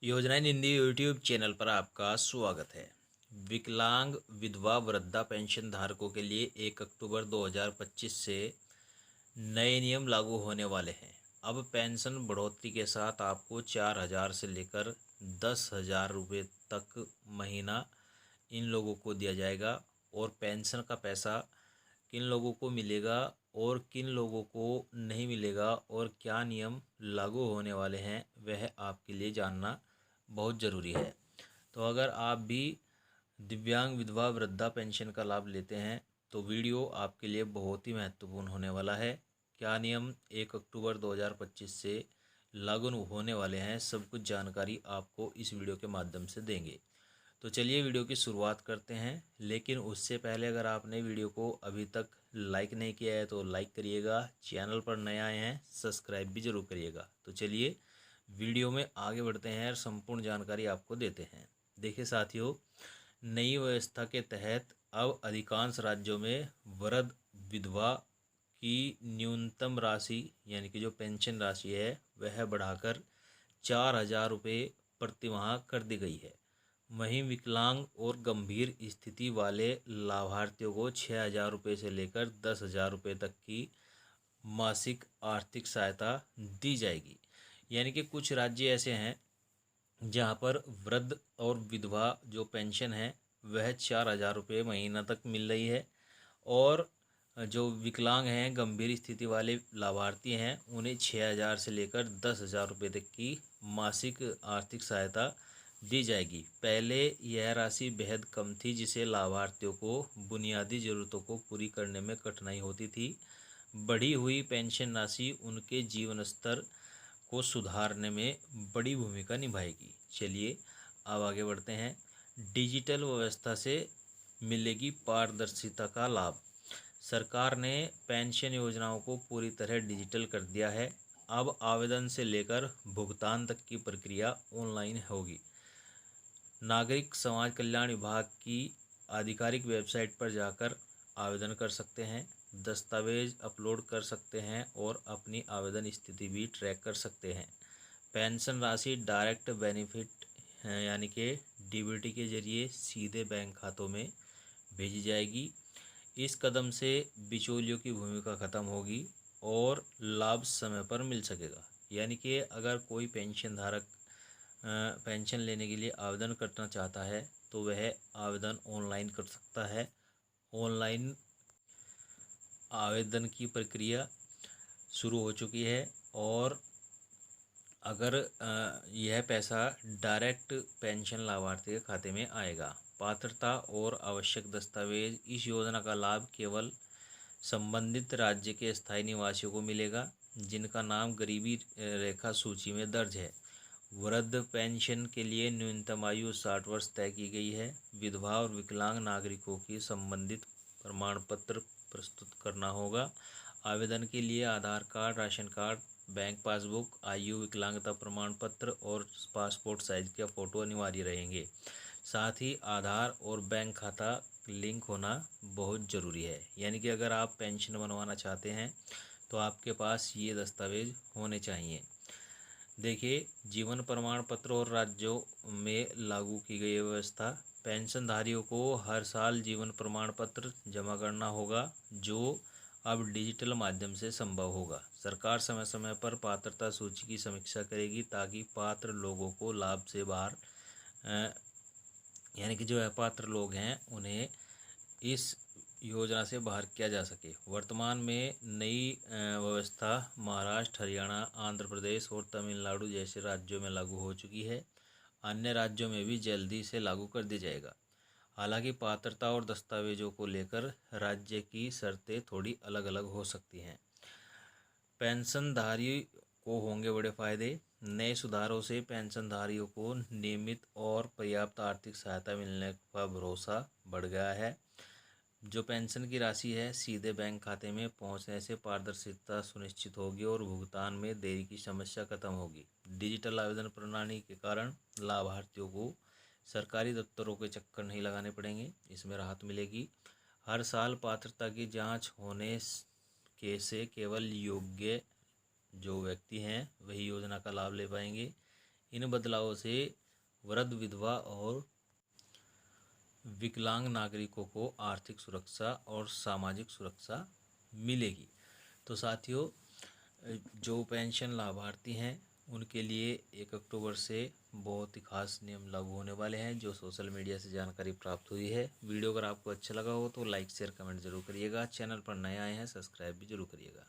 योजनाएं Hindi YouTube channel पर आपका स्वागत है। विकलांग विधवा वृद्धा पेंशन धारकों के लिए 1 अक्टूबर 2025 से नए नियम लागू होने वाले हैं। अब पेंशन बढ़ोतरी के साथ आपको 4,000 से लेकर 10,000 रुपये तक महीना इन लोगों को दिया जाएगा। और पेंशन का पैसा किन लोगों को मिलेगा और किन लोगों को नहीं मिलेगा और क्या नियम लागू होने वाले हैं, वह आपके लिए जानना बहुत ज़रूरी है। तो अगर आप भी दिव्यांग विधवा वृद्धा पेंशन का लाभ लेते हैं तो वीडियो आपके लिए बहुत ही महत्वपूर्ण होने वाला है। क्या नियम 1 अक्टूबर 2025 से लागू होने वाले हैं, सब कुछ जानकारी आपको इस वीडियो के माध्यम से देंगे। तो चलिए वीडियो की शुरुआत करते हैं। लेकिन उससे पहले अगर आपने वीडियो को अभी तक लाइक नहीं किया है तो लाइक करिएगा, चैनल पर नए आए हैं सब्सक्राइब भी ज़रूर करिएगा। तो चलिए वीडियो में आगे बढ़ते हैं और संपूर्ण जानकारी आपको देते हैं। देखिए साथियों, नई व्यवस्था के तहत अब अधिकांश राज्यों में वृद्ध विधवा की न्यूनतम राशि यानी कि जो पेंशन राशि है वह बढ़ाकर 4,000 रुपये प्रति माह कर दी गई है। वहीं विकलांग और गंभीर स्थिति वाले लाभार्थियों को 6,000 रुपये से लेकर 10,000 रुपये तक की मासिक आर्थिक सहायता दी जाएगी। यानी कि कुछ राज्य ऐसे हैं जहां पर वृद्ध और विधवा जो पेंशन है वह 4,000 रुपये महीना तक मिल रही है, और जो विकलांग हैं गंभीर स्थिति वाले लाभार्थी हैं उन्हें 6,000 से लेकर 10,000 रुपये तक की मासिक आर्थिक सहायता दी जाएगी। पहले यह राशि बेहद कम थी, जिसे लाभार्थियों को बुनियादी ज़रूरतों को पूरी करने में कठिनाई होती थी। बढ़ी हुई पेंशन राशि उनके जीवन स्तर को सुधारने में बड़ी भूमिका निभाएगी। चलिए अब आगे बढ़ते हैं। डिजिटल व्यवस्था से मिलेगी पारदर्शिता का लाभ। सरकार ने पेंशन योजनाओं को पूरी तरह डिजिटल कर दिया है। अब आवेदन से लेकर भुगतान तक की प्रक्रिया ऑनलाइन होगी। नागरिक समाज कल्याण विभाग की आधिकारिक वेबसाइट पर जाकर आवेदन कर सकते हैं, दस्तावेज अपलोड कर सकते हैं और अपनी आवेदन स्थिति भी ट्रैक कर सकते हैं। पेंशन राशि डायरेक्ट बेनिफिट यानी कि डीबीटी के जरिए सीधे बैंक खातों में भेजी जाएगी। इस कदम से बिचौलियों की भूमिका खत्म होगी और लाभ समय पर मिल सकेगा। यानी कि अगर कोई पेंशन धारक पेंशन लेने के लिए आवेदन करना चाहता है तो वह आवेदन ऑनलाइन कर सकता है। ऑनलाइन आवेदन की प्रक्रिया शुरू हो चुकी है और अगर यह पैसा डायरेक्ट पेंशन लाभार्थी के खाते में आएगा। पात्रता और आवश्यक दस्तावेज। इस योजना का लाभ केवल संबंधित राज्य के स्थायी निवासियों को मिलेगा जिनका नाम गरीबी रेखा सूची में दर्ज है। वृद्ध पेंशन के लिए न्यूनतम आयु 60 वर्ष तय की गई है। विधवा और विकलांग नागरिकों की संबंधित प्रमाण पत्र प्रस्तुत करना होगा। आवेदन के लिए Aadhaar card, ration card, bank passbook, आयु, विकलांगता प्रमाण पत्र और पासपोर्ट साइज का फ़ोटो अनिवार्य रहेंगे। साथ ही आधार और बैंक खाता लिंक होना बहुत ज़रूरी है। यानी कि अगर आप पेंशन बनवाना चाहते हैं तो आपके पास ये दस्तावेज होने चाहिए। देखिए, जीवन प्रमाण पत्र और राज्यों में लागू की गई व्यवस्था। पेंशनधारियों को हर साल जीवन प्रमाण पत्र जमा करना होगा, जो अब डिजिटल माध्यम से संभव होगा। सरकार समय समय पर पात्रता सूची की समीक्षा करेगी ताकि पात्र लोगों को लाभ से बाहर यानी कि जो अपात्र लोग हैं उन्हें इस योजना से बाहर किया जा सके। वर्तमान में नई व्यवस्था महाराष्ट्र, हरियाणा, आंध्र प्रदेश और तमिलनाडु जैसे राज्यों में लागू हो चुकी है। अन्य राज्यों में भी जल्दी से लागू कर दी जाएगा। हालांकि पात्रता और दस्तावेजों को लेकर राज्य की शर्तें थोड़ी अलग अलग हो सकती हैं। पेंशनधारी को होंगे बड़े फायदे। नए सुधारों से पेंशनधारियों को नियमित और पर्याप्त आर्थिक सहायता मिलने का भरोसा बढ़ गया है। जो पेंशन की राशि है सीधे बैंक खाते में पहुंचने से पारदर्शिता सुनिश्चित होगी और भुगतान में देरी की समस्या खत्म होगी। डिजिटल आवेदन प्रणाली के कारण लाभार्थियों को सरकारी दफ्तरों के चक्कर नहीं लगाने पड़ेंगे, इसमें राहत मिलेगी। हर साल पात्रता की जांच होने के से केवल योग्य जो व्यक्ति हैं वही योजना का लाभ ले पाएंगे। इन बदलावों से वृद्ध, विधवा और विकलांग नागरिकों को आर्थिक सुरक्षा और सामाजिक सुरक्षा मिलेगी। तो साथियों, जो पेंशन लाभार्थी हैं उनके लिए 1 अक्टूबर से बहुत ही खास नियम लागू होने वाले हैं, जो सोशल मीडिया से जानकारी प्राप्त हुई है। वीडियो अगर आपको अच्छा लगा हो तो लाइक, शेयर, कमेंट जरूर करिएगा। चैनल पर नए आए हैं सब्सक्राइब भी जरूर करिएगा।